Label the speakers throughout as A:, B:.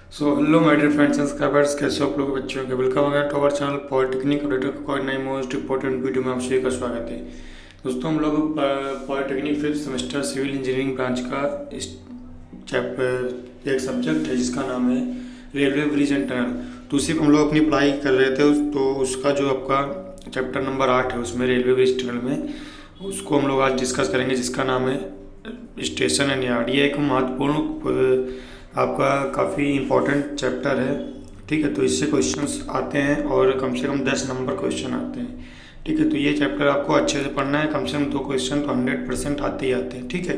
A: So hello my dear friends and subscribers, कैसे हो आप लोग बच्चों के। Welcome again to our channel polytechnic updater का कोई नई मोस्ट इंपॉर्टेंट वीडियो में आप सभी का स्वागत है। दोस्तों, हम लोग polytechnic fifth semester civil engineering branch का इस चैप्टर एक सब्जेक्ट है जिसका नाम है रेलवे ब्रिज एंड टनल। तो उसी पर हम लोग अपनी पढ़ाई कर रहे थे। तो उसका जो आपका चैप्टर नंबर 8 है उसमें रेलवे ब्रिज टनल में उसको हम लोग आज डिस्कस करेंगे, जिसका नाम है स्टेशन एंड यार्ड। ये एक महत्वपूर्ण आपका काफ़ी इम्पोर्टेंट चैप्टर है, ठीक है। तो इससे क्वेश्चंस आते हैं और कम से कम 10 नंबर क्वेश्चन आते हैं, ठीक है। तो ये चैप्टर आपको अच्छे से पढ़ना है, कम से कम 2 क्वेश्चन तो 100% आते ही आते हैं, ठीक है।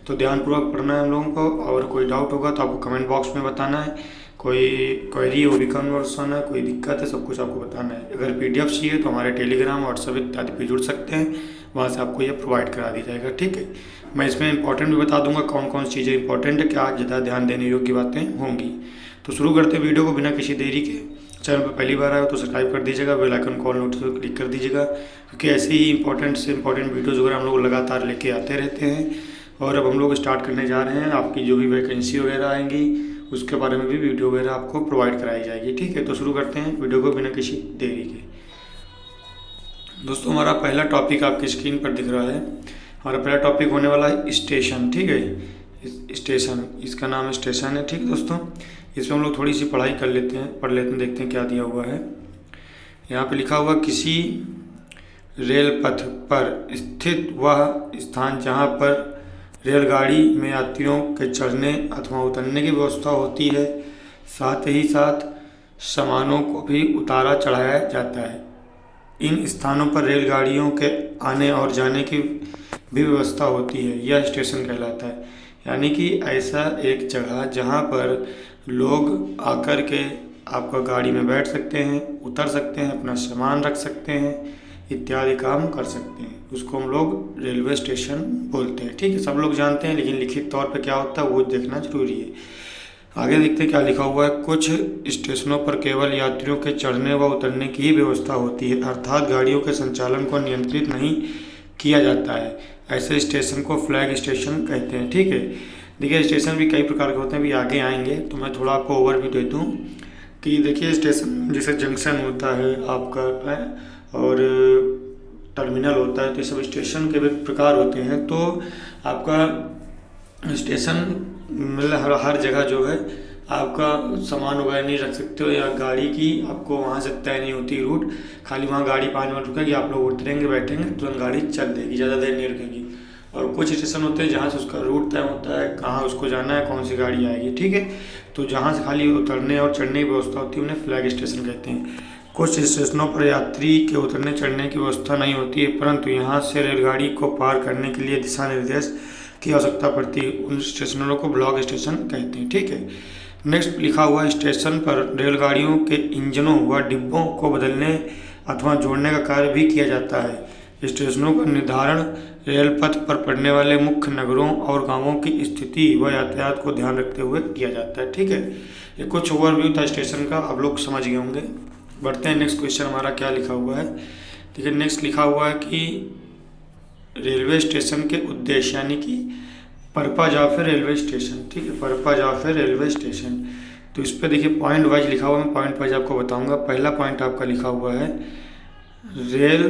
A: तो ध्यानपूर्वक पढ़ना है हम लोगों को, और कोई डाउट होगा तो आपको कमेंट बॉक्स में बताना है। कोई क्वेरी हो भी कन्वर्सन है, कोई दिक्कत है, सब कुछ आपको बताना है। अगर PDF चाहिए तो हमारे टेलीग्राम व्हाट्सएप इत्यादि पे जुड़ सकते हैं, वहाँ से आपको ये प्रोवाइड करा दी जाएगा, ठीक है। मैं इसमें इंपॉर्टेंट भी बता दूंगा कौन कौन सी चीज़ें इंपॉर्टेंट है, क्या ज़्यादा ध्यान देने योग्य बातें होंगी। तो शुरू करते वीडियो को बिना किसी देरी के। चैनल पर पहली बार आए हो तो सब्सक्राइब कर दीजिएगा, bell icon call notification click कर दीजिएगा, क्योंकि ऐसे ही इंपॉर्टेंट से इंपॉर्टेंट वीडियोज़ वगैरह हम लोग लगातार लेके आते रहते हैं। और अब हम लोग स्टार्ट करने जा रहे हैं, आपकी जो भी वैकेंसी वगैरह आएंगी उसके बारे में भी वीडियो वगैरह आपको प्रोवाइड कराई जाएगी, ठीक है। तो शुरू करते हैं वीडियो को बिना किसी देरी के। दोस्तों, हमारा पहला टॉपिक आपकी स्क्रीन पर दिख रहा है। हमारा पहला टॉपिक होने वाला है स्टेशन, ठीक है। स्टेशन, इसका नाम स्टेशन है, ठीक है दोस्तों। इसमें हम लोग थोड़ी सी पढ़ाई कर लेते हैं, पढ़ लेते हैं, देखते हैं क्या दिया हुआ है। यहाँ पे लिखा हुआ किसी रेल पथ पर स्थित वह स्थान जहाँ पर रेलगाड़ी में यात्रियों के चढ़ने अथवा उतरने की व्यवस्था होती है, साथ ही साथ सामानों को भी उतारा चढ़ाया जाता है। इन स्थानों पर रेलगाड़ियों के आने और जाने की भी व्यवस्था होती है, यह स्टेशन कहलाता है। यानी कि ऐसा एक जगह जहाँ पर लोग आकर के आपका गाड़ी में बैठ सकते हैं, उतर सकते हैं, अपना सामान रख सकते हैं, इत्यादि काम कर सकते हैं, उसको हम लोग रेलवे स्टेशन बोलते हैं, ठीक है। सब लोग जानते हैं, लेकिन लिखित तौर पे क्या होता है वो देखना जरूरी है। आगे देखते हैं क्या लिखा हुआ है। कुछ स्टेशनों पर केवल यात्रियों के चढ़ने व उतरने की ही व्यवस्था होती है, अर्थात गाड़ियों के संचालन को नियंत्रित नहीं किया जाता है। ऐसे स्टेशन को फ्लैग स्टेशन कहते हैं, ठीक है। देखिए, स्टेशन भी कई प्रकार के होते हैं, भी आगे आएंगे तो मैं थोड़ा आपको ओवरव्यू दे दूँ कि देखिए, स्टेशन जैसे जंक्शन होता है आपका और टर्मिनल होता है, तो ये सब स्टेशन के भी प्रकार होते हैं। तो आपका स्टेशन मतलब हर जगह जो है आपका सामान वगैरह नहीं रख सकते हो, या गाड़ी की आपको वहाँ से तय नहीं होती रूट, खाली वहाँ गाड़ी 5 मिनट रुकेगी, आप लोग उतरेंगे बैठेंगे तुरंत गाड़ी चल देगी, ज़्यादा देर नहीं रुकेगी। और कुछ स्टेशन होते हैं जहाँ से उसका रूट तय होता है, कहाँ उसको जाना है, कौन सी गाड़ी आएगी, ठीक है। तो जहाँ से खाली उतरने और चढ़ने की व्यवस्था होती है उन्हें फ्लैग स्टेशन कहते हैं। कुछ स्टेशनों पर यात्री के उतरने चढ़ने की व्यवस्था नहीं होती है, परंतु यहाँ से रेलगाड़ी को पार करने के लिए दिशा निर्देश की आवश्यकता पड़ती है, उन स्टेशनों को ब्लॉक स्टेशन कहते हैं, ठीक है। नेक्स्ट लिखा हुआ है, स्टेशन पर रेलगाड़ियों के इंजनों व डिब्बों को बदलने अथवा जोड़ने का कार्य भी किया जाता है। स्टेशनों का निर्धारण रेल पथ पर पड़ने वाले मुख्य नगरों और गांवों की स्थिति व यातायात को ध्यान रखते हुए किया जाता है, ठीक है। ये कुछ ओवरव्यू था स्टेशन का, आप लोग समझ गए होंगे। बढ़ते हैं नेक्स्ट क्वेश्चन, हमारा क्या लिखा हुआ है। देखिए, नेक्स्ट लिखा हुआ है कि रेलवे स्टेशन के उद्देश्य, यानी कि पर्पज ऑफ रेलवे स्टेशन, ठीक है, पर्पज ऑफ रेलवे स्टेशन। तो इस पर देखिए पॉइंट वाइज लिखा हुआ है, मैं पॉइंट वाइज आपको बताऊंगा। पहला पॉइंट आपका लिखा हुआ है, रेल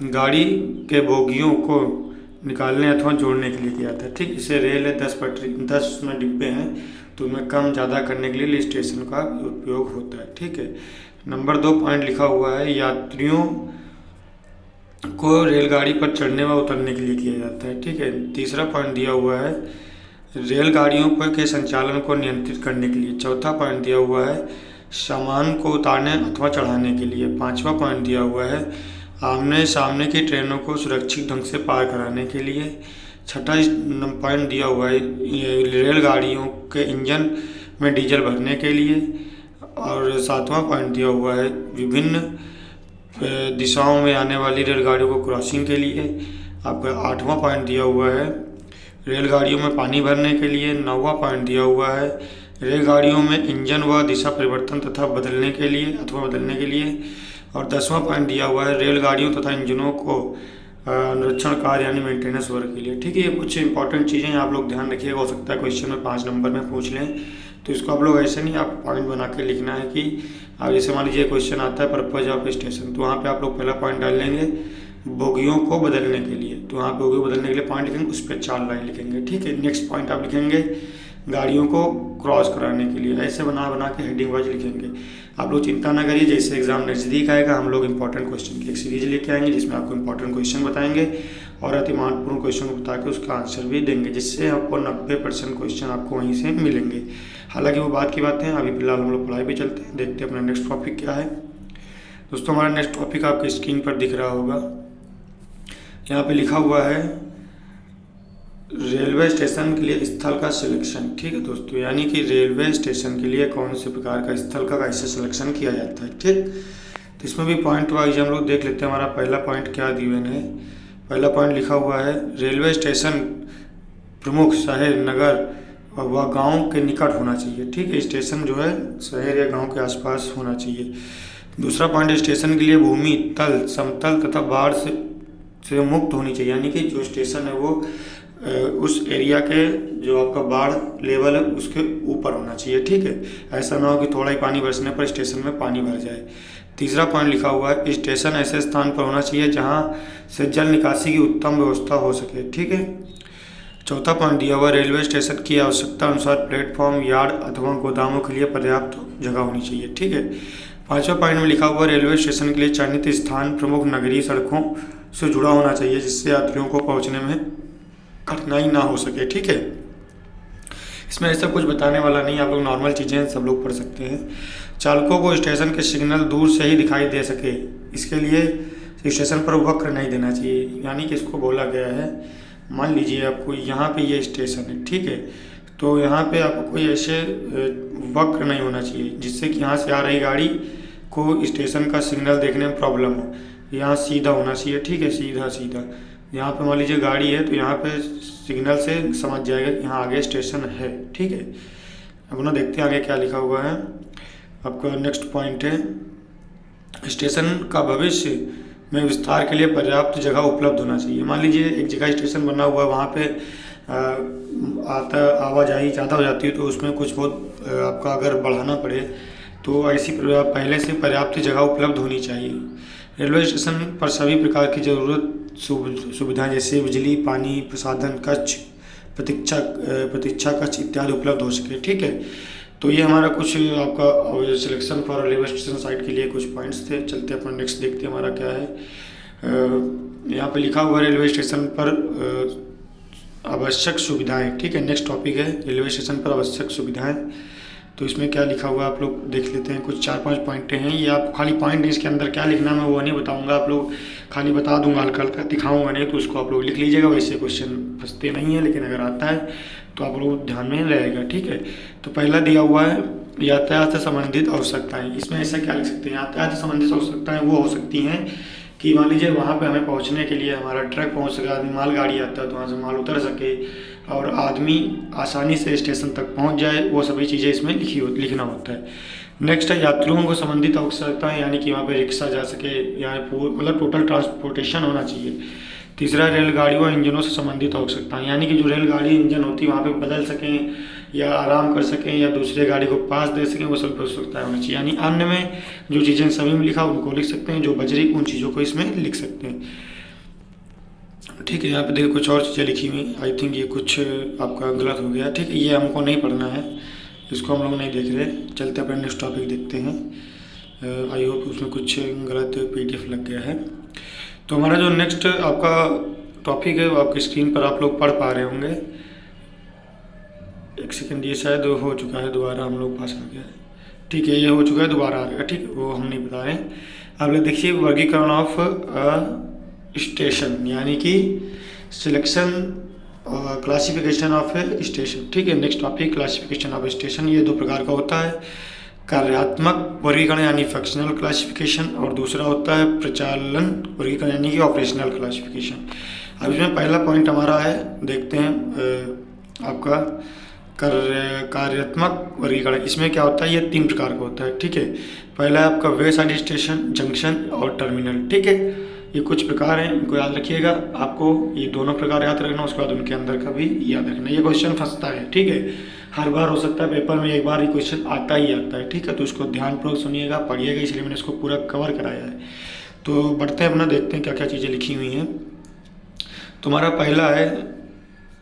A: गाड़ी के बोगियों को निकालने अथवा जोड़ने के लिए किया जाता है, ठीक। इसे रेल है 10 पटरी 10 में डिब्बे हैं, तो उनमें कम ज़्यादा करने के लिए स्टेशन का उपयोग होता है, ठीक है। नंबर 2 पॉइंट लिखा हुआ है, यात्रियों को रेलगाड़ी पर चढ़ने व उतरने के लिए किया जाता है, ठीक है। तीसरा पॉइंट दिया हुआ है, रेलगाड़ियों पर के संचालन को नियंत्रित करने के लिए। चौथा पॉइंट दिया हुआ है, सामान को उतारने अथवा चढ़ाने के लिए। पांचवा पॉइंट दिया हुआ है, आमने सामने की ट्रेनों को सुरक्षित ढंग से पार कराने के लिए। छठा पॉइंट दिया हुआ है, रेलगाड़ियों के इंजन में डीजल भरने के लिए। और 7वां पॉइंट दिया हुआ है, विभिन्न दिशाओं में आने वाली रेलगाड़ियों को क्रॉसिंग के लिए। आपका 8वां पॉइंट दिया हुआ है, रेलगाड़ियों में पानी भरने के लिए। 9वां पॉइंट दिया हुआ है, रेलगाड़ियों में इंजन व दिशा परिवर्तन तथा बदलने के लिए। और 10वां पॉइंट दिया हुआ है, रेलगाड़ियों तथा इंजनों को अनुरक्षण कार्य यानी मेंटेनेंस वर्क के लिए, ठीक है। ये कुछ इंपॉर्टेंट चीज़ें आप लोग ध्यान रखिएगा, हो सकता है क्वेश्चन में 5 नंबर में पूछ लें, तो इसको आप लोग ऐसे नहीं, आप पॉइंट बना के लिखना है कि अब जैसे मान लीजिए क्वेश्चन आता है पर्पज ऑफ स्टेशन, तो वहाँ पे आप लोग पहला पॉइंट डाल लेंगे बोगियों को बदलने के लिए, तो वहाँ पे बोगियों को बदलने के लिए पॉइंट लिखेंगे, उस पर 4 लाइन लिखेंगे, ठीक है। नेक्स्ट पॉइंट आप लिखेंगे गाड़ियों को क्रॉस कराने के लिए, ऐसे बना बना के हेडिंग वाइज लिखेंगे। आप लोग चिंता ना करिए, जैसे एग्जाम नज़दीक आएगा हम लोग इंपॉर्टेंट क्वेश्चन की एक सीरीज लेके आएंगे जिसमें आपको इंपॉर्टेंट क्वेश्चन बताएंगे और अति महत्वपूर्ण क्वेश्चन को बता के उसका आंसर भी देंगे, जिससे आपको 90% क्वेश्चन आपको वहीं से मिलेंगे। हालांकि वो बात की बातें हैं, अभी फिलहाल हम लोग पढ़ाई पे चलते हैं, देखते हैं अपना नेक्स्ट टॉपिक क्या है। दोस्तों हमारा नेक्स्ट टॉपिक आपकी स्क्रीन पर दिख रहा होगा, यहाँ पे लिखा हुआ है रेलवे स्टेशन के लिए स्थल का सिलेक्शन, ठीक है दोस्तों, यानी कि रेलवे स्टेशन के लिए कौन से प्रकार का स्थल का कैसे सिलेक्शन किया जाता है, ठीक। तो इसमें भी पॉइंट वाइज हम लोग देख लेते हैं। हमारा पहला पॉइंट क्या दिए है, पहला पॉइंट लिखा हुआ है रेलवे स्टेशन प्रमुख शहर नगर व गांव के निकट होना चाहिए, ठीक है। स्टेशन जो है शहर या गांव के आसपास होना चाहिए। दूसरा पॉइंट स्टेशन के लिए भूमि तल समतल तथा बाढ़ से मुक्त होनी चाहिए, यानी कि जो स्टेशन है वो उस एरिया के जो आपका बाढ़ लेवल है उसके ऊपर होना चाहिए, ठीक है। ऐसा ना हो कि थोड़ा ही पानी बरसने पर स्टेशन में पानी भर जाए। तीसरा पॉइंट लिखा हुआ है स्टेशन ऐसे स्थान पर होना चाहिए जहां से जल निकासी की उत्तम व्यवस्था हो सके, ठीक है। चौथा पॉइंट दिया हुआ रेलवे स्टेशन की आवश्यकता अनुसार प्लेटफॉर्म यार्ड अथवा गोदामों के लिए पर्याप्त जगह होनी चाहिए, ठीक है। पांचवा पॉइंट में लिखा हुआ रेलवे स्टेशन के लिए चयनित स्थान प्रमुख नगरीय सड़कों से जुड़ा होना चाहिए जिससे यात्रियों को पहुंचने में कठिनाई ना हो सके, ठीक है। इसमें ऐसा कुछ बताने वाला नहीं, आप लोग नॉर्मल चीज़ें सब लोग पढ़ सकते हैं। चालकों को स्टेशन के सिग्नल दूर से ही दिखाई दे सके, इसके लिए स्टेशन पर वक्र नहीं देना चाहिए, यानी कि इसको बोला गया है मान लीजिए आपको यहाँ पे ये स्टेशन है, ठीक है, तो यहाँ पे आपको कोई ऐसे वक्र नहीं होना चाहिए जिससे कि यहाँ से आ रही गाड़ी को स्टेशन का सिग्नल देखने में प्रॉब्लम हो। यहाँ सीधा होना चाहिए, ठीक है, सीधा सीधा। यहाँ पे मान लीजिए गाड़ी है तो यहाँ पे सिग्नल से समझ जाएगा कि यहाँ आगे स्टेशन है, ठीक है। अब ना देखते हैं आगे क्या लिखा हुआ है। आपका नेक्स्ट पॉइंट है स्टेशन का भविष्य में विस्तार के लिए पर्याप्त जगह उपलब्ध होना चाहिए। मान लीजिए एक जगह स्टेशन बना हुआ है, वहाँ पे आवाजाही ज़्यादा हो जाती है तो उसमें कुछ बहुत आपका अगर बढ़ाना पड़े तो ऐसी पहले से पर्याप्त जगह उपलब्ध होनी चाहिए। रेलवे स्टेशन पर सभी प्रकार की ज़रूरत सुविधाएं जैसे बिजली, पानी, प्रसाधन कक्ष, प्रतीक्षा कक्ष इत्यादि उपलब्ध हो सके, ठीक है। तो ये हमारा कुछ आपका selection for railway station site के लिए कुछ पॉइंट्स थे। चलते अपन नेक्स्ट देखते हैं हमारा क्या है। यहाँ पे लिखा हुआ रेलवे स्टेशन पर आवश्यक सुविधाएं, ठीक है। नेक्स्ट टॉपिक है रेलवे स्टेशन पर आवश्यक सुविधाएं। तो इसमें क्या लिखा हुआ है आप लोग देख लेते हैं। कुछ 4-5 पॉइंट हैं, ये आप खाली पॉइंट इसके अंदर क्या लिखना मैं वो नहीं बताऊंगा, आप लोग खाली बता दूंगा, हल्का हल्का दिखाऊंगा नहीं, तो उसको आप लोग लिख लीजिएगा। वैसे क्वेश्चन फंसते नहीं है, लेकिन अगर आता है तो आप लोग ध्यान में रहेगा, ठीक है। तो पहला दिया हुआ है यातायात से संबंधित आवश्यकताएँ। इसमें ऐसा क्या लिख सकते हैं, यातायात से संबंधित आवश्यकताएँ वो हो सकती हैं कि मान लीजिए वहाँ पे हमें पहुँचने के लिए हमारा ट्रक पहुँच सके, आदमी मालगाड़ी आता है तो वहाँ से माल उतर सके और आदमी आसानी से स्टेशन तक पहुँच जाए, वो सभी चीज़ें इसमें लिखना होता है। नेक्स्ट है यात्रियों को संबंधित आवश्यकताएं, यानी कि वहाँ पे रिक्शा जा सके या मतलब टोटल ट्रांसपोर्टेशन होना चाहिए। तीसरा रेलगाड़ियों और इंजनों से संबंधित आवश्यकताएं, यानी कि जो रेलगाड़ी इंजन होती है वहाँ पे बदल सकें या आराम कर सकें या दूसरे गाड़ी को पास दे सकें, वो सब आवश्यकताएं होनी चाहिए। यानी अन्य में जो चीज़ें सभी में लिखा उनको लिख सकते हैं, जो बच रही उन चीज़ों को इसमें लिख सकते हैं, ठीक है। यहाँ पे देखिए कुछ और चीज़ें लिखी हुई, आई थिंक ये कुछ आपका गलत हो गया, ठीक है, ये हमको नहीं पढ़ना है, इसको हम लोग नहीं देख रहे। चलते अपने नेक्स्ट टॉपिक देखते हैं। आई होप उसमें कुछ गलत PDF लग गया है। तो हमारा जो नेक्स्ट आपका टॉपिक है वो आपकी स्क्रीन पर आप लोग पढ़ पा रहे होंगे। एक सेकंड, ये शायद हो चुका है, दोबारा हम लोग पास आ गया है, ठीक है, ये हो चुका है, दोबारा आ गया, ठीक है, वो हम नहीं बता रहे हैं। आप लोग देखिए वर्गीकरण ऑफ स्टेशन, यानी कि सिलेक्शन क्लासिफिकेशन ऑफ स्टेशन, ठीक है। Next topic classification of station. ये 2 प्रकार का होता है, कार्यात्मक वर्गीकरण यानी फंक्शनल क्लासिफिकेशन और दूसरा होता है प्रचालन वर्गीकरण यानी कि ऑपरेशनल क्लासिफिकेशन। अब इसमें पहला पॉइंट हमारा है, देखते हैं आपका कार्यात्मक वर्गीकरण। इसमें क्या होता है, ये 3 प्रकार का होता है, ठीक है। पहला है आपका वे साइड स्टेशन, जंक्शन और टर्मिनल, ठीक है। ये कुछ प्रकार हैं, इनको याद रखिएगा, आपको ये दोनों प्रकार याद रखना, उसके बाद उनके अंदर का भी याद रखना, ये क्वेश्चन फंसता है, ठीक है। हर बार हो सकता है पेपर में एक बार ही क्वेश्चन आता ही आता है, ठीक है। तो इसको ध्यानपूर्वक सुनिएगा, पढ़िएगा, इसलिए मैंने इसको पूरा कवर कराया है। तो बढ़ते हैं अपना, देखते हैं क्या क्या चीज़ें लिखी हुई हैं। तुम्हारा पहला है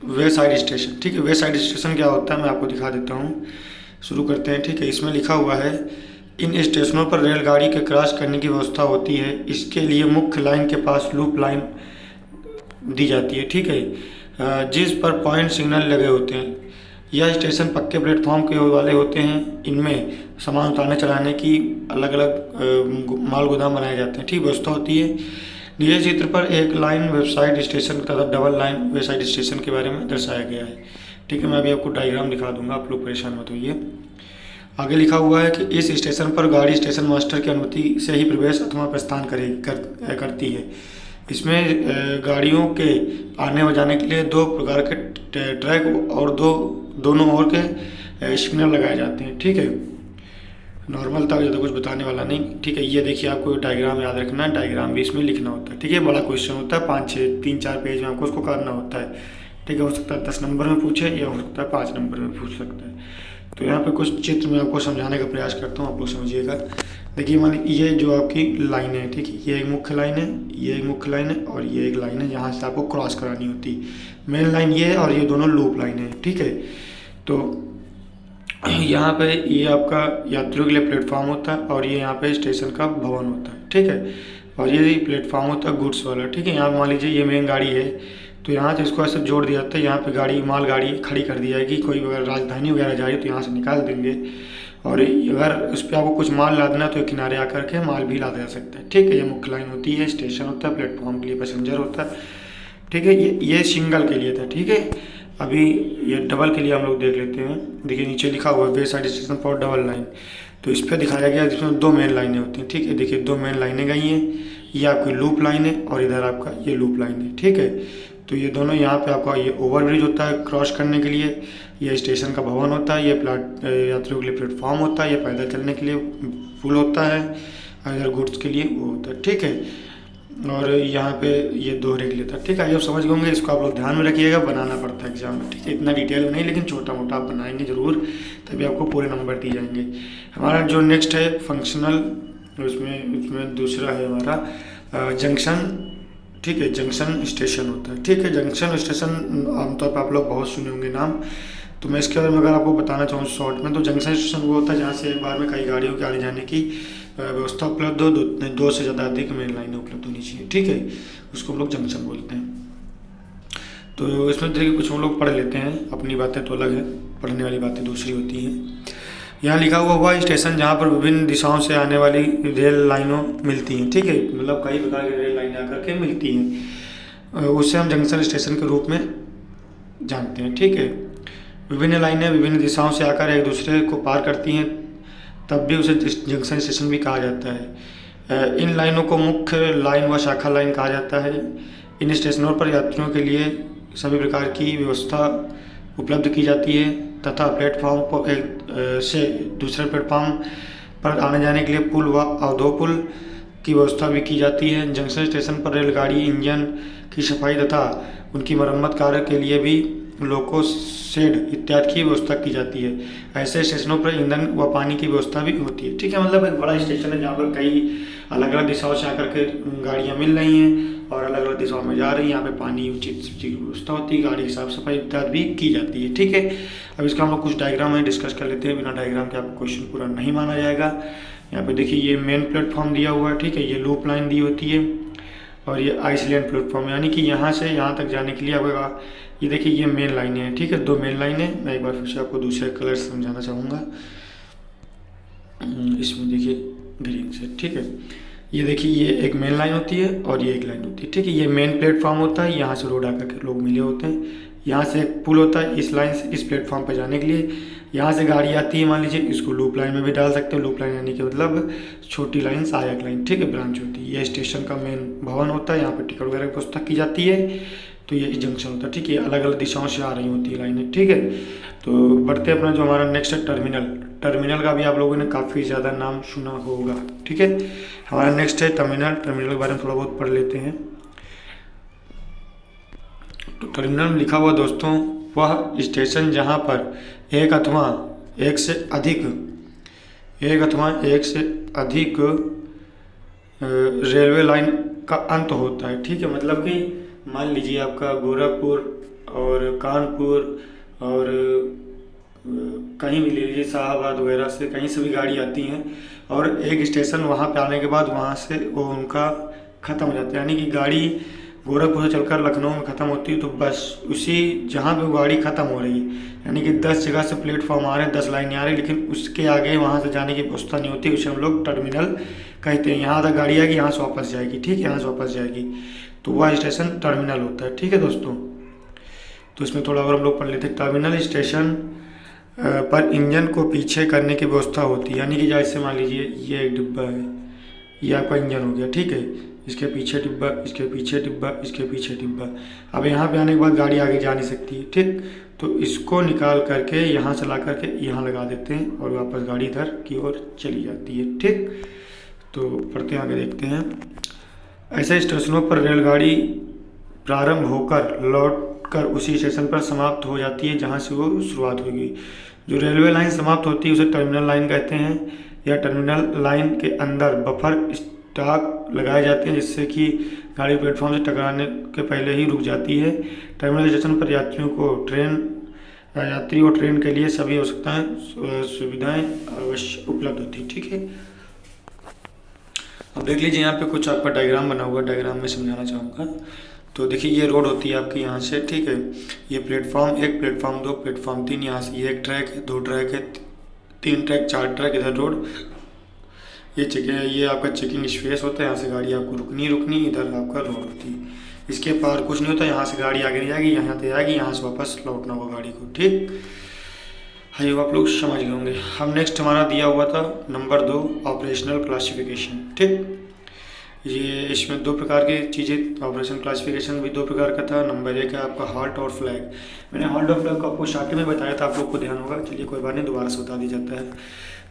A: वे साइड स्टेशन, ठीक है। वे साइड स्टेशन क्या होता है मैं आपको दिखा देता हूँ। शुरू करते हैं, ठीक है। इसमें लिखा हुआ है इन स्टेशनों पर रेलगाड़ी के क्रॉस करने की व्यवस्था होती है। इसके लिए मुख्य लाइन के पास लूप लाइन दी जाती है, ठीक है, जिस पर पॉइंट सिग्नल लगे होते हैं। यह स्टेशन पक्के प्लेटफॉर्म के वाले होते हैं। इनमें सामान उतारने चढ़ाने की अलग अलग माल गोदाम बनाए जाते हैं, ठीक व्यवस्था होती है। नीचे चित्र पर एक लाइन वेबसाइट स्टेशन तथा डबल लाइन वेबसाइट स्टेशन के बारे में दर्शाया गया है, ठीक है। मैं अभी आपको डायग्राम दिखा दूंगा, आप लोग परेशान मत होइए। आगे लिखा हुआ है कि इस स्टेशन पर गाड़ी स्टेशन मास्टर की अनुमति से ही प्रवेश अथवा प्रस्थान करती है। इसमें गाड़ियों के आने व जाने के लिए दो प्रकार के ट्रैक और दोनों ओर के सिग्नल लगाए जाते हैं, ठीक है। नॉर्मल था, ज़्यादा कुछ बताने वाला नहीं, ठीक है। ये देखिए, आपको डायग्राम याद रखना है, डायग्राम भी इसमें लिखना होता है, ठीक है। बड़ा क्वेश्चन होता है, 3-4 पेज में आपको उसको करना होता है, ठीक है। हो सकता है 10 नंबर में पूछे या हो सकता है 5 नंबर में पूछ सकता है। तो यहाँ पे कुछ चित्र में आपको समझाने का प्रयास करता हूँ, आप लोग समझिएगा। देखिए, मान ये जो आपकी लाइन है, ठीक है, ये एक मुख्य लाइन है, ये एक मुख्य लाइन है और ये एक लाइन है जहाँ से आपको क्रॉस करानी होती है। मेन लाइन ये है और ये दोनों लूप लाइन है, ठीक है। तो यहाँ पे ये आपका यात्रियों के लिए प्लेटफॉर्म होता है और ये यहाँ पे स्टेशन का भवन होता है, ठीक है। और ये प्लेटफॉर्म होता है गुड्स वाला, ठीक है। यहाँ मान लीजिए ये मेन गाड़ी है, तो यहाँ से इसको ऐसे जोड़ दिया जाता है। यहाँ पे गाड़ी माल गाड़ी खड़ी कर दी जाएगी, कोई अगर राजधानी वगैरह जा रही है तो यहाँ से निकाल देंगे। और अगर उस पर आपको कुछ माल लादना है तो किनारे आकर के माल भी लादा जा सकता है, ठीक है। ये मुख्य लाइन होती है, स्टेशन होता है, प्लेटफॉर्म के लिए पैसेंजर होता है, ठीक है। ये सिंगल के लिए था, ठीक है। अभी ये डबल के लिए हम लोग देख लेते हैं। देखिए, नीचे लिखा हुआ है wayside station for double line, तो इस पर दिखाया गया जिसमें 2 मेन लाइनें होती हैं, ठीक है। देखिए, 2 मेन लाइनें गई हैं, ये आपकी लूप लाइन है और इधर आपका ये लूप लाइन है, ठीक है। तो ये दोनों यहाँ पे आपका ये ओवरब्रिज होता है क्रॉस करने के लिए, ये स्टेशन का भवन होता है, ये यात्रियों के लिए प्लेटफॉर्म होता है, ये पैदल चलने के लिए पुल होता है और इधर गुड्स के लिए वो होता है, ठीक है। और यहाँ पे ये दोहरे के लिए था, ठीक है। जब समझ गए होंगे, इसको आप लोग ध्यान में रखिएगा, बनाना पड़ता है एग्जाम में, ठीक है। इतना डिटेल में नहीं, लेकिन छोटा मोटा आप बनाएंगे जरूर, तभी आपको पूरे नंबर दिए जाएंगे। हमारा जो नेक्स्ट है फंक्शनल, उसमें दूसरा है हमारा जंक्शन, ठीक है। जंक्शन स्टेशन होता है, ठीक है। जंक्शन स्टेशन आमतौर पर आप लोग बहुत सुने होंगे नाम, तो मैं इसके बारे में अगर आपको बताना चाहूँ शॉर्ट में, तो जंक्शन स्टेशन वो होता है जहाँ से एक बार में कई गाड़ियों के आने जाने की व्यवस्था उपलब्ध हो, 2 से ज़्यादा अधिक मेन लाइनें उपलब्ध होनी चाहिए, ठीक है। उसको हम लोग जंक्शन बोलते हैं। तो इसमें देखिए कुछ हम लोग पढ़ लेते हैं, अपनी बातें तो अलग है, पढ़ने वाली बातें दूसरी होती हैं। यहाँ लिखा हुआ वह स्टेशन जहाँ पर विभिन्न दिशाओं से आने वाली रेल लाइनों मिलती हैं, ठीक है। मतलब कई प्रकार की रेल लाइनें आकर के मिलती हैं, उससे हम जंक्शन स्टेशन के रूप में जानते हैं, ठीक है। विभिन्न लाइनें विभिन्न दिशाओं से आकर एक दूसरे को पार करती हैं, तब भी उसे जंक्शन स्टेशन भी कहा जाता है। इन लाइनों को मुख्य लाइन व शाखा लाइन कहा जाता है। इन स्टेशनों पर यात्रियों के लिए सभी प्रकार की व्यवस्था उपलब्ध की जाती है तथा प्लेटफॉर्म पर एक से दूसरे प्लेटफॉर्म पर आने जाने के लिए पुल व अवधोपुल की व्यवस्था भी की जाती है। जंक्शन स्टेशन पर रेलगाड़ी इंजन की सफाई तथा उनकी मरम्मत कार्य के लिए भी लोको शेड इत्यादि की व्यवस्था की जाती है। ऐसे स्टेशनों पर ईंधन व पानी की व्यवस्था भी होती है, ठीक है। मतलब एक बड़ा स्टेशन है जहाँ पर कई अलग अलग दिशाओं से आकर के गाड़ियाँ मिल रही हैं और अलग अलग दिशाओं में जा रही हैं। यहाँ पे पानी उचित की व्यवस्था होती है, गाड़ी की साफ सफाई इत्यादि भी की जाती है, ठीक है। अब इसका हम लोग कुछ डायग्राम है डिस्कस कर लेते हैं, बिना डायग्राम के आपको क्वेश्चन पूरा नहीं माना जाएगा। यहाँ पे देखिए, ये मेन प्लेटफॉर्म दिया हुआ है, ठीक है। ये लूप लाइन दी होती है और ये आइसलैंड प्लेटफॉर्म, यानी कि यहाँ से यहाँ तक जाने के लिए आपका ये देखिए ये मेन लाइनें हैं, ठीक है। 2 मेन लाइनें, मैं एक बार फिर से आपको दूसरे कलर से समझाना चाहूँगा। इसमें देखिए ग्रीन से, ठीक है। ये देखिए, ये एक मेन लाइन होती है और ये एक लाइन होती है, ठीक है। ये मेन प्लेटफॉर्म होता है, यहाँ से रोड आकर के लोग मिले होते हैं। यहाँ से एक पुल होता है इस लाइन से इस प्लेटफॉर्म पर जाने के लिए। यहाँ से गाड़ी आती है, मान लीजिए, इसको लूप लाइन में भी डाल सकते हैं। लूप लाइन यानी कि मतलब छोटी लाइन, सहायक लाइन, ठीक है, ब्रांच होती है। ये स्टेशन का मेन भवन होता है, यहाँ पर टिकट वगैरह की व्यवस्था की जाती है। तो ये जंक्शन होता है, ठीक है। अलग अलग दिशाओं से आ रही होती है लाइनें, ठीक है। तो बढ़ते अपना जो हमारा नेक्स्ट है टर्मिनल। टर्मिनल का भी आप लोगों ने काफ़ी ज़्यादा नाम सुना होगा, ठीक है। हमारा नेक्स्ट है टर्मिनल। टर्मिनल के बारे में थोड़ा बहुत पढ़ लेते हैं। तो टर्मिनल में लिखा हुआ दोस्तों वह स्टेशन जहां पर एक अथवा एक से अधिक रेलवे लाइन का अंत होता है। ठीक है, मतलब कि मान लीजिए आपका गोरखपुर और कानपुर और कहीं भी ले लीजिए, शाहबाद वगैरह से कहीं से भी गाड़ी आती हैं और एक स्टेशन वहाँ पे आने के बाद वहाँ से वो उनका ख़त्म हो जाता है। यानी कि गाड़ी गोरखपुर से चलकर लखनऊ में ख़त्म होती है तो बस उसी जहाँ पे वो गाड़ी ख़त्म हो रही है, यानी कि 10 जगह से प्लेटफॉर्म आ रहे हैं, 10 लाइनें आ रही है, लेकिन उसके आगे वहाँ से जाने की व्यवस्था नहीं होती। उसे हम लोग टर्मिनल कहते हैं। यहाँ तक गाड़ी आएगी, यहाँ से वापस जाएगी। ठीक है, यहाँ से वापस जाएगी, तो वह स्टेशन टर्मिनल होता है। ठीक है दोस्तों, तो इसमें थोड़ा और हम लोग पढ़ लेते हैं। टर्मिनल स्टेशन पर इंजन को पीछे करने की व्यवस्था होती है। यानी कि जैसे मान लीजिए ये एक डिब्बा है, ये आपका इंजन हो गया। ठीक है, इसके पीछे डिब्बा, इसके पीछे डिब्बा, इसके पीछे डिब्बा। अब यहाँ पे आने के बाद गाड़ी आगे जा नहीं सकती है। ठीक, तो इसको निकाल करके यहाँ चला करके यहाँ लगा देते हैं और वापस गाड़ी इधर की ओर चली जाती है। ठीक, तो पढ़ते हैं, आगे देखते हैं। ऐसे स्टेशनों पर रेलगाड़ी प्रारंभ होकर लौटकर उसी स्टेशन पर समाप्त हो जाती है जहाँ से वो शुरुआत हुई। जो रेलवे लाइन समाप्त होती है उसे टर्मिनल लाइन कहते हैं। या टर्मिनल लाइन के अंदर बफर स्टॉप लगाए जाते हैं जिससे कि गाड़ी प्लेटफॉर्म से टकराने के पहले ही रुक जाती है। टर्मिनल स्टेशन पर यात्रियों को ट्रेन के लिए सभी सुविधाएं अवश्य उपलब्ध होती है। ठीक है, अब देख लीजिए यहाँ पे कुछ आपका डायग्राम बना हुआ, डायग्राम में समझाना चाहूँगा। तो देखिए ये रोड होती है आपकी यहाँ से। ठीक है, ये प्लेटफॉर्म 1, प्लेटफॉर्म 2, प्लेटफॉर्म 3, यहाँ से ये एक ट्रैक है, 2 ट्रैक है, 3 ट्रैक, 4 ट्रैक, इधर रोड। ये आपका चेकिंग स्पेस होता है, यहाँ से गाड़ी आपको रुकनी, इधर आपका रोड होती है। इसके पार कुछ नहीं होता, यहाँ से गाड़ी आगे नहीं जाएगी, यहाँ से आएगी, यहाँ से वापस लौटना होगा गाड़ी को। ठीक, हाई आप लोग समझ गए होंगे। हम नेक्स्ट हमारा दिया हुआ था नंबर 2 ऑपरेशनल क्लासिफिकेशन। ठीक, ये इसमें 2 प्रकार की चीज़ें, ऑपरेशन क्लासिफिकेशन भी 2 प्रकार का था। नंबर 1 है आपका हॉल्ट और फ्लैग। मैंने हॉल्ट और फ्लैग को आपको स्टार्टिंग में बताया था, आप लोग को ध्यान होगा। चलिए कोई बात नहीं, दोबारा से बता दिया जाता है।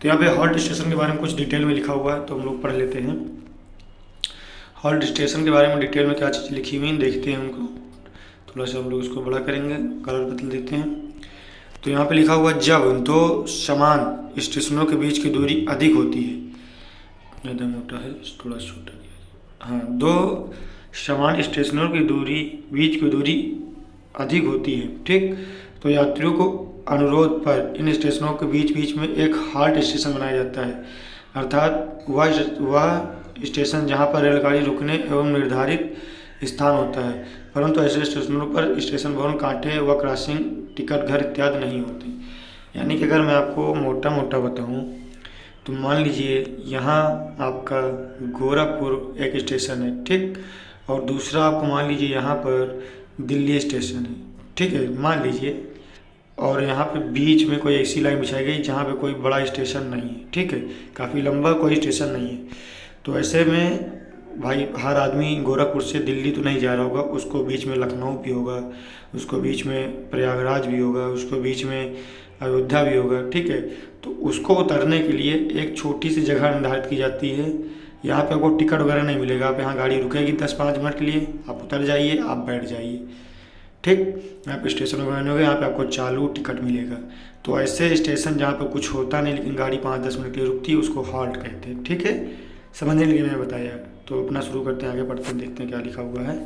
A: तो यहाँ पे हॉल्ट स्टेशन के बारे में कुछ डिटेल में लिखा हुआ है, तो हम लोग पढ़ लेते हैं। हॉल्ट स्टेशन के बारे में डिटेल में क्या चीज़ लिखी हुई है देखते हैं उनको। थोड़ा सा हम लोग उसको बड़ा करेंगे, कलर बदल देते हैं। तो यहाँ पे लिखा हुआ जब 2 समान स्टेशनों के बीच की दूरी अधिक होती है, ज़्यादा मोटा है, थोड़ा छोटा किया। हाँ, 2 समान स्टेशनों की बीच की दूरी अधिक होती है। ठीक, तो यात्रियों को अनुरोध पर इन स्टेशनों के बीच में एक हाल्ट स्टेशन बनाया जाता है, अर्थात वह स्टेशन जहाँ पर रेलगाड़ी रुकने एवं निर्धारित स्थान होता है। परंतु ऐसे स्टेशनों पर स्टेशन भवन, कांटे व क्रॉसिंग, टिकट घर इत्यादि नहीं होते। यानी कि अगर मैं आपको मोटा मोटा बताऊं तो मान लीजिए यहाँ आपका गोरखपुर एक स्टेशन है। ठीक, और दूसरा आपको मान लीजिए यहाँ पर दिल्ली स्टेशन है। ठीक है, मान लीजिए, और यहाँ पे बीच में कोई ऐसी लाइन बिछाई गई जहाँ पे कोई बड़ा स्टेशन नहीं है। ठीक है, काफ़ी लंबा कोई स्टेशन नहीं है। तो ऐसे में भाई हर आदमी गोरखपुर से दिल्ली तो नहीं जा रहा होगा, उसको बीच में लखनऊ भी होगा, उसको बीच में प्रयागराज भी होगा, उसको बीच में अयोध्या भी होगा। ठीक है, तो उसको उतरने के लिए एक छोटी सी जगह निर्धारित की जाती है। यहाँ पे आपको टिकट वगैरह नहीं मिलेगा, आप यहाँ गाड़ी रुकेगी 10-5 मिनट के लिए, आप उतर जाइए, आप बैठ जाइए। ठीक, यहाँ पे स्टेशन वगैरह नहीं होगा, यहाँ पे आपको चालू टिकट मिलेगा। तो ऐसे स्टेशन जहाँ पे कुछ होता नहीं लेकिन गाड़ी 5-10 मिनट के लिए रुकती है उसको हॉल्ट कहते हैं। ठीक है, समझने के लिए मैंने बताया। तो अपना शुरू करते हैं, आगे पढ़ते हैं, देखते हैं क्या लिखा हुआ है।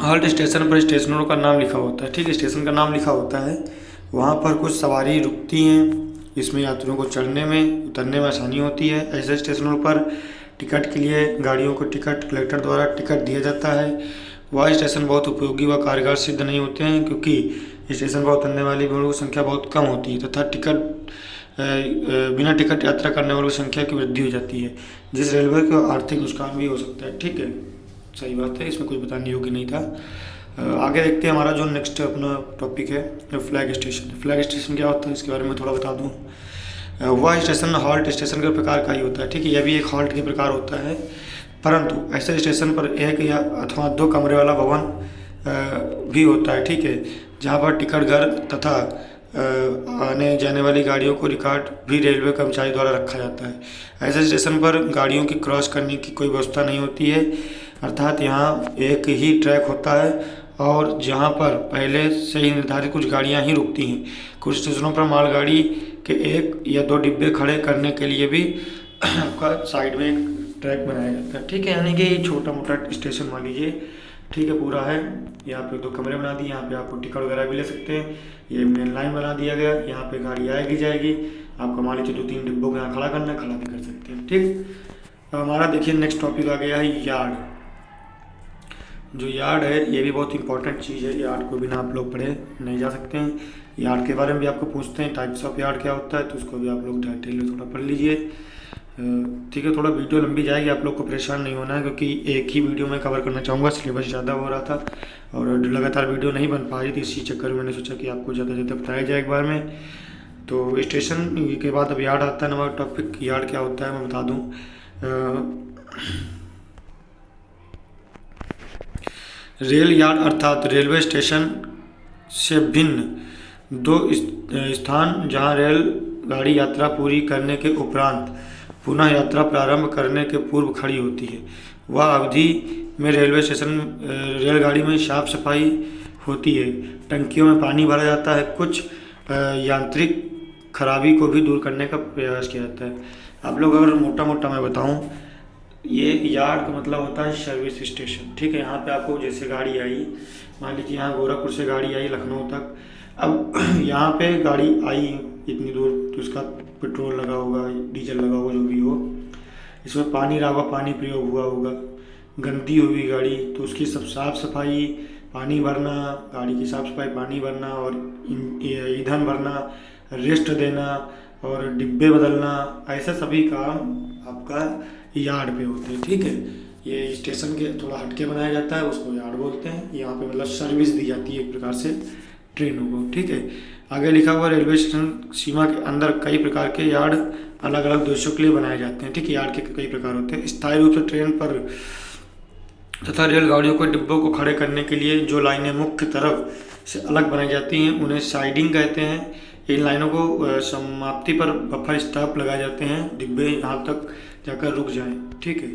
A: हॉल्ट स्टेशन पर स्टेशनों का नाम लिखा होता है। ठीक है, स्टेशन का नाम लिखा होता है, वहाँ पर कुछ सवारी रुकती हैं, इसमें यात्रियों को चढ़ने में उतरने में आसानी होती है। ऐसे स्टेशनों पर टिकट के लिए गाड़ियों को टिकट कलेक्टर द्वारा टिकट दिया जाता है। वह स्टेशन बहुत उपयोगी व कारगर सिद्ध नहीं होते हैं क्योंकि स्टेशन पर उतरने वाली लोगों की संख्या बहुत कम होती है तथा बिना टिकट यात्रा करने वालों की संख्या की वृद्धि हो जाती है, जिस रेलवे को आर्थिक नुकसान भी हो सकता है। ठीक है, सही बात है, इसमें कुछ बताने योग्य नहीं था। आगे देखते हैं, हमारा जो नेक्स्ट अपना टॉपिक है फ्लैग स्टेशन। फ्लैग स्टेशन क्या होता है इसके बारे में थोड़ा बता दूँ। वह स्टेशन हॉल्ट स्टेशन के प्रकार का ही होता है। ठीक है, यह भी एक हॉल्ट के प्रकार होता है, परंतु ऐसे स्टेशन पर 1 या अथवा 2 कमरे वाला भवन भी होता है। ठीक है, जहाँ पर टिकट घर तथा आने जाने वाली गाड़ियों को रिकॉर्ड भी रेलवे कर्मचारी द्वारा रखा जाता है। ऐसे स्टेशन पर गाड़ियों की क्रॉस करने की कोई व्यवस्था नहीं होती है, अर्थात यहाँ एक ही ट्रैक होता है और जहां पर पहले से ही निर्धारित कुछ गाड़ियां ही रुकती हैं। कुछ स्टेशनों पर मालगाड़ी के 1 या 2 डिब्बे खड़े करने के लिए भी आपका साइड में एक ट्रैक बनाया जाता है, ठीक है। यानी कि छोटा मोटा स्टेशन मान लीजिए, ठीक है, पूरा है। यहाँ पे 2 कमरे बना दिए, यहाँ पे आपको टिकट वगैरह भी ले सकते हैं। ये मेन लाइन बना दिया गया, यहाँ पे गाड़ी आएगी जाएगी, आपको मान लीजिए 2-3 डिब्बों को यहाँ खड़ा करना है, खड़ा भी कर सकते हैं, ठीक। अब हमारा देखिए नेक्स्ट टॉपिक आ गया है यार्ड। जो यार्ड है ये भी बहुत इंपॉर्टेंट चीज़ है, यार्ड को बिना आप लोग पढ़े नहीं जा सकते हैं। यार्ड के बारे में भी आपको पूछते हैं, टाइप्स ऑफ यार्ड क्या होता है, तो उसको भी आप लोग डिटेल में थोड़ा पढ़ लीजिए, ठीक है। थोड़ा वीडियो लंबी जाएगी, आप लोग को परेशान नहीं होना है, क्योंकि एक ही वीडियो में कवर करना चाहूँगा, सिलेबस ज़्यादा हो रहा था और लगातार वीडियो नहीं बन पा रही थी। इसी चक्कर में मैंने सोचा कि आपको ज़्यादा ज़्यादा बताया जाए एक बार में। तो स्टेशन के बाद अब यार्ड आता है, नंबर टॉपिक। यार्ड क्या होता है मैं बता दूँ। रेल यार्ड अर्थात रेलवे स्टेशन से भिन्न 2 स्थान जहां रेल गाड़ी यात्रा पूरी करने के उपरांत पुनः यात्रा प्रारंभ करने के पूर्व खड़ी होती है। वह अवधि में रेलवे स्टेशन रेलगाड़ी में साफ सफाई होती है, टंकियों में पानी भरा जाता है, कुछ यांत्रिक खराबी को भी दूर करने का प्रयास किया जाता है। आप लोग अगर मोटा मोटा मैं बताऊं, ये यार्ड का मतलब होता है सर्विस स्टेशन, ठीक है। यहाँ पे आपको जैसे गाड़ी आई, मान लीजिए यहाँ गोरखपुर से गाड़ी आई लखनऊ तक, अब यहाँ पे गाड़ी आई इतनी दूर, तो उसका पेट्रोल लगा होगा, डीजल लगा होगा, जो भी हो, इसमें पानी रहा होगा, पानी प्रयोग हुआ होगा, गंदी हुई गाड़ी तो उसकी सब साफ सफाई, पानी भरना, गाड़ी की साफ सफाई, पानी भरना और ईंधन भरना, रेस्ट देना और डिब्बे बदलना, ऐसा सभी काम आपका यार्ड पे होते हैं, ठीक है। ये स्टेशन के थोड़ा हटके बनाया जाता है, उसको यार्ड बोलते हैं। यहाँ पे मतलब सर्विस दी जाती है एक प्रकार से ट्रेनों को, ठीक है। आगे लिखा हुआ रेलवे स्टेशन सीमा के अंदर कई प्रकार के यार्ड अलग अलग उद्देश्यों के लिए बनाए जाते हैं, ठीक है। यार्ड के कई प्रकार होते हैं। स्थायी रूप से ट्रेन पर तथा रेलगाड़ियों के डिब्बों को खड़े करने के लिए जो लाइनें मुख्य तरफ से अलग बनाई जाती हैं उन्हें साइडिंग कहते हैं। इन लाइनों को समाप्ति पर बफर स्टॉप लगाए जाते हैं, डिब्बे यहाँ तक जाकर रुक जाएं, ठीक है।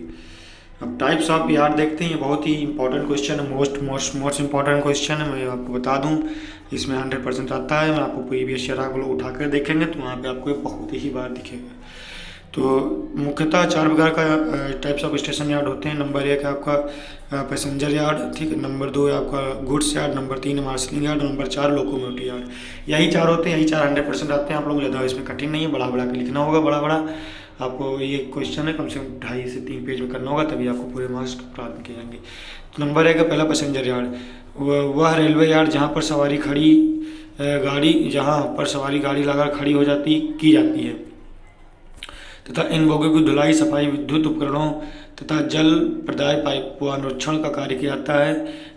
A: अब टाइप्स ऑफ यार्ड देखते हैं। ये बहुत ही इंपॉर्टेंट क्वेश्चन है, मोस्ट इंपॉर्टेंट क्वेश्चन है। मैं आपको बता दूं, इसमें 100% आता है। मैं आपको प्रीवियस ईयर आप लोग उठा कर देखेंगे तो वहाँ पे आपको बहुत ही बार दिखेगा। तो मुख्यतः 4 प्रकार का टाइप्स ऑफ स्टेशन यार्ड होते हैं। नंबर 1 है आपका पैसेंजर यार्ड, ठीक है। नंबर 2 है आपका goods yard, number 3 marshalling yard, number 4 locomotive yard. यही 4 होते हैं, यही 4 100% आते हैं। आप लोग ज़्यादा इसमें कठिन नहीं है, बड़ा बड़ा के लिखना होगा, बड़ा बड़ा आपको ये क्वेश्चन है कम से कम 2.5 से 3 पेज में करना होगा, तभी आपको पूरे मार्क्स प्राप्त किए जाएंगे। तो नंबर 1 का पहला पैसेंजर यार्ड, वह रेलवे यार्ड जहाँ पर सवारी गाड़ी लगाकर खड़ी हो जाती की जाती है तथा इन बोगियों की धुलाई, सफाई, विद्युत उपकरणों तथा जल प्रदाय पाइप व अनुरक्षण का कार्य किया जाता है।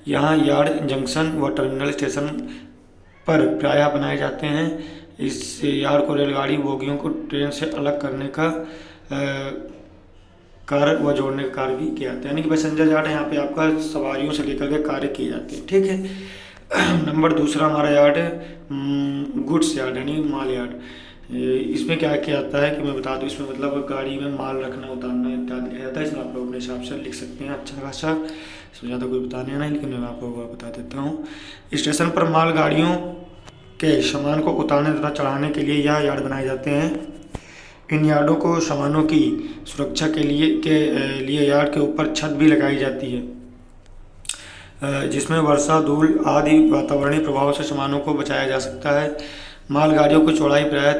A: यहाँ यार्ड जंक्शन व टर्मिनल स्टेशन पर प्रायः बनाए जाते हैं। इस यार्ड को रेलगाड़ी बोगियों को ट्रेन से अलग करने का कार्य व जोड़ने का कार्य भी किया जाता है। यानी कि पैसेंजर यार्ड है, यहाँ पे आपका सवारियों से लेकर के कार्य किए जाते हैं, ठीक है। नंबर 2 हमारा यार्ड है गुड्स यार्ड, यानी माल यार्ड। इसमें क्या किया जाता है कि मैं बता दूं, इसमें मतलब गाड़ी में माल रखना उतारना इत्यादि किया जाता है। इसमें आप लोग अपने हिसाब से लिख सकते हैं अच्छा खासा, इसमें ज़्यादा कोई बताने नहीं, लेकिन मैं आपको बता देता हूँ। स्टेशन पर माल गाड़ियों के सामान को उतारने तथा चढ़ाने के लिए यह यार्ड बनाए जाते हैं। इन यार्डों को सामानों की सुरक्षा के लिए यार्ड के ऊपर छत भी लगाई जाती है, जिसमें वर्षा, धूल आदि वातावरणीय प्रभाव से सामानों को बचाया जा सकता है। मालगाड़ियों की चौड़ाई प्रायः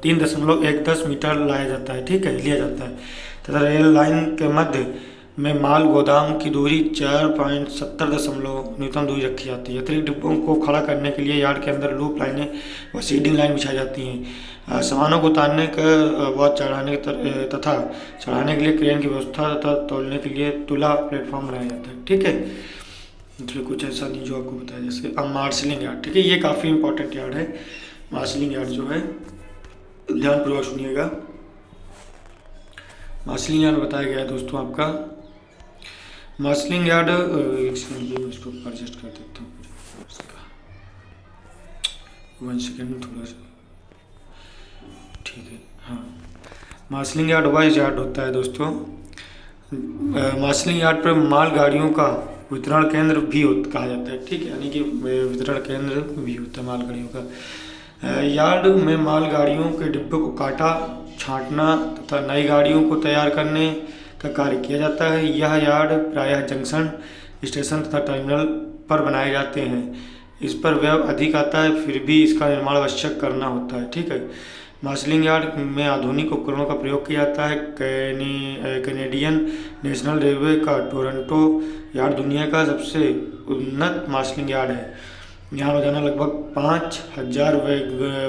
A: 3.10 मीटर लिया जाता है तथा रेल लाइन के मध्य में माल गोदाम की दूरी 4.70 न्यूनतम दूरी रखी जाती है। अतिरिक्त डिब्बों को खड़ा करने के लिए यार्ड के अंदर लूप लाइनें व सीडिंग लाइन बिछाई जाती हैं। सामानों को उतारने व तथा चढ़ाने के लिए क्रेन की व्यवस्था तथा तौलने के लिए तुला प्लेटफॉर्म बनाया जाता है, ठीक है। इसमें कुछ ऐसा नहीं जो आपको बताया, जैसे अब मार्शलिंग यार्ड, ठीक है। ये काफ़ी इंपॉर्टेंट यार्ड है। मार्शलिंग यार्ड जो है, ध्यानपूर्वक सुनिएगा। मार्शलिंग यार्ड बताया गया है दोस्तों आपका। मार्शलिंग यार्ड इसको एडजस्ट कर देता हूँ, 1 सेकेंड में थोड़ा सा, ठीक है। हाँ, मार्शलिंग यार्ड वह यार्ड होता है दोस्तों। मार्शलिंग यार्ड पर माल गाड़ियों का वितरण केंद्र भी कहा जाता है, ठीक है, यानी कि वितरण केंद्र भी होता है मालगाड़ियों का। यार्ड में मालगाड़ियों के डिब्बों को काटा छांटना तथा नई गाड़ियों को तैयार करने का कार्य किया जाता है। यह यार्ड प्रायः जंक्शन, स्टेशन तथा टर्मिनल पर बनाए जाते हैं। इस पर व्यय अधिक आता है, फिर भी इसका निर्माण आवश्यक करना होता है, ठीक है। मार्शलिंग यार्ड में आधुनिक उपकरणों का प्रयोग किया जाता है। कैनेडियन नेशनल रेलवे का टोरंटो यार्ड दुनिया का सबसे उन्नत मार्शलिंग यार्ड है। यहाँ रोजाना लगभग 5000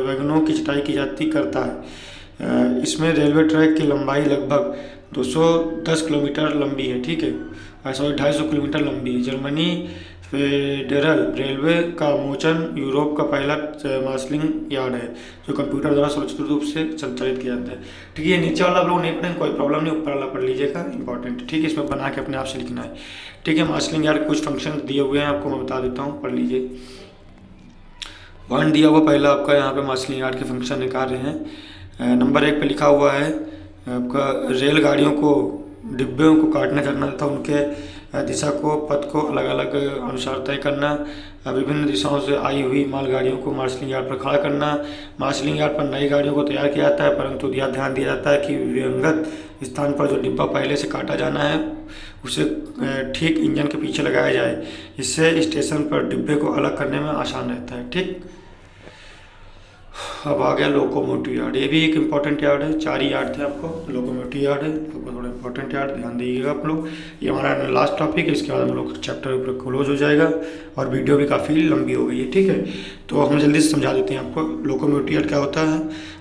A: वैगनों की छटाई की जाती करता है। इसमें रेलवे ट्रैक की लंबाई लगभग 210 किलोमीटर लंबी है, ठीक है, 250 किलोमीटर लंबी है। जर्मनी फेडरल रेलवे का मोचन यूरोप का पहला मार्शलिंग यार्ड है जो कंप्यूटर द्वारा सुरक्षित रूप से संचालित किया जाता है, ठीक है। नीचे वाला आप लोग नहीं पढ़ेंगे, कोई प्रॉब्लम नहीं, ऊपर वाला पढ़ लीजिएगा, इंपॉर्टेंट, ठीक है। इसमें बना के अपने आप से लिखना है, ठीक है। मार्शलिंग यार्ड कुछ फंक्शन दिए हुए हैं, आपको मैं बता देता हूँ, पढ़ लीजिए। वन दिया हुआ पहला आपका यहाँ पे मार्शलिंग यार्ड के फंक्शन कार्य हैं। नंबर 1 पे लिखा हुआ है आपका रेलगाड़ियों को डिब्बों को काटना करना तथा उनके दिशा को पथ को अलग अलग अनुसार तय करना। विभिन्न दिशाओं से आई हुई मालगाड़ियों को मार्शलिंग यार्ड पर खड़ा करना। मार्शलिंग यार्ड पर नई गाड़ियों को तैयार किया जाता है, परंतु यह ध्यान दिया जाता है कि व्यंगत स्थान पर जो डिब्बा पहले से काटा जाना है उसे ठीक इंजन के पीछे लगाया जाए। इससे स्टेशन पर डिब्बे को अलग करने में आसान रहता है, ठीक। अब आ गया लोकोमोटिव यार्ड। ये भी एक इम्पॉर्टेंट यार्ड है, 4 ही यार्ड थे आपको। लोकोमोटिव यार्ड है, आपको थोड़ा इम्पोर्टेंट यार्ड, ध्यान दीजिएगा आप लोग। ये हमारा लास्ट टॉपिक है, इसके बाद हम लोग चैप्टर ऊपर क्लोज हो जाएगा और वीडियो भी काफ़ी लंबी हो गई है, ठीक है। तो हम जल्दी से समझा देते हैं आपको लोकोमोटिव यार्ड क्या होता है।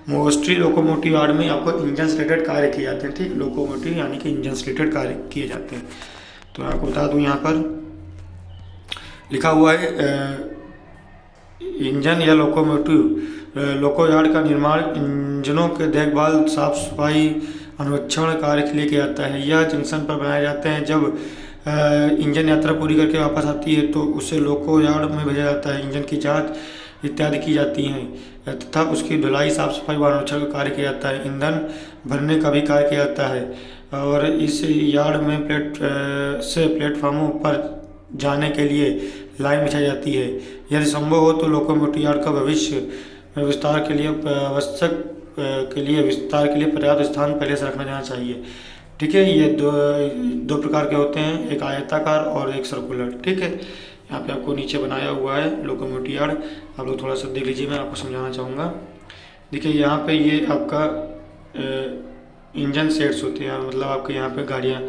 A: मोस्टली लोकोमोटिव यार्ड में आपको इंजन से रिलेटेड कार्य किए जाते हैं, ठीक। लोकोमोटिव यानी कि इंजन से रिलेटेड कार्य किए जाते हैं। तो मैं आपको बता दूँ, यहाँ पर लिखा हुआ है इंजन या लोकोमोटिव लोको यार्ड का निर्माण इंजनों के देखभाल, साफ सफाई, अनुरक्षण कार्य के लिए किया जाता है। यह जंक्शन पर बनाए जाते हैं। जब इंजन यात्रा पूरी करके वापस आती है तो उसे लोको यार्ड में भेजा जाता है। इंजन की जांच इत्यादि की जाती हैं तथा उसकी धुलाई, साफ सफाई व अनुरक्षण का कार्य किया जाता है। ईंधन भरने का भी कार्य किया जाता है और इस यार्ड में प्लेटफार्मों पर जाने के लिए लाइन बिछाई जाती है। यदि संभव हो तो लोकोमोटिव यार्ड का भविष्य विस्तार के लिए विस्तार के लिए पर्याप्त स्थान पहले से रखना जाना चाहिए, ठीक है। ये दो प्रकार के होते हैं, एक आयताकार और एक सर्कुलर, ठीक है। यहाँ पे आपको नीचे बनाया हुआ है लोकोमोटिव यार्ड, आप लोग थोड़ा सा देख लीजिए, मैं आपको समझाना चाहूँगा। देखिए यहाँ पे ये आपका इंजन सेट्स होते हैं, मतलब आपके यहाँ पे गाड़ियाँ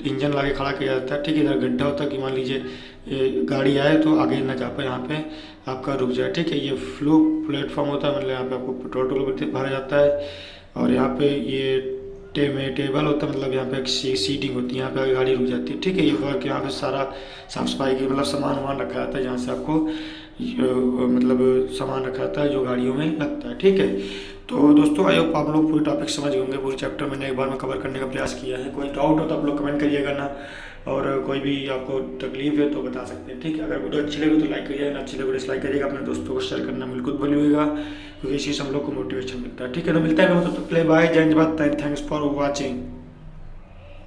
A: इंजन लाके खड़ा किया जाता है, ठीक है। इधर गड्ढा होता है कि मान लीजिए गाड़ी आए तो आगे ना जा पाए, यहाँ पे आपका रुक जाए, ठीक है। ये फ्लो प्लेटफॉर्म होता है, मतलब यहाँ पे आपको पेट्रोल भरा जाता है और यहाँ पे ये टेबल होता है, मतलब यहाँ पे एक सीटिंग होती है, यहाँ पे गाड़ी रुक जाती है, ठीक है। ये वर्क यहाँ पे सारा साफ सफाई की मतलब सामान रखा जाता है, जहाँ से आपको मतलब सामान रखा जाता है जो गाड़ियों में लगता है, ठीक है। तो दोस्तों आई होप आप लोग पूरे टॉपिक समझ गए होंगे। पूरे चैप्टर मैंने एक बार में कवर करने का प्रयास किया है। कोई डाउट हो तो आप लोग कमेंट करिएगा ना, और कोई भी आपको तकलीफ है तो बता सकते हैं, ठीक है। अगर वीडियो अच्छी लगे तो लाइक करिएगा, ना अच्छी लगे डिसलाइक करिएगा। अपने दोस्तों को शेयर करना बिल्कुल भूलिएगा, क्योंकि इसी से हम लोग को मोटिवेशन मिलता है, ठीक है। तो मिलता है, तो प्ले बाय, जय हिंद, थैंक्स फॉर वॉचिंग।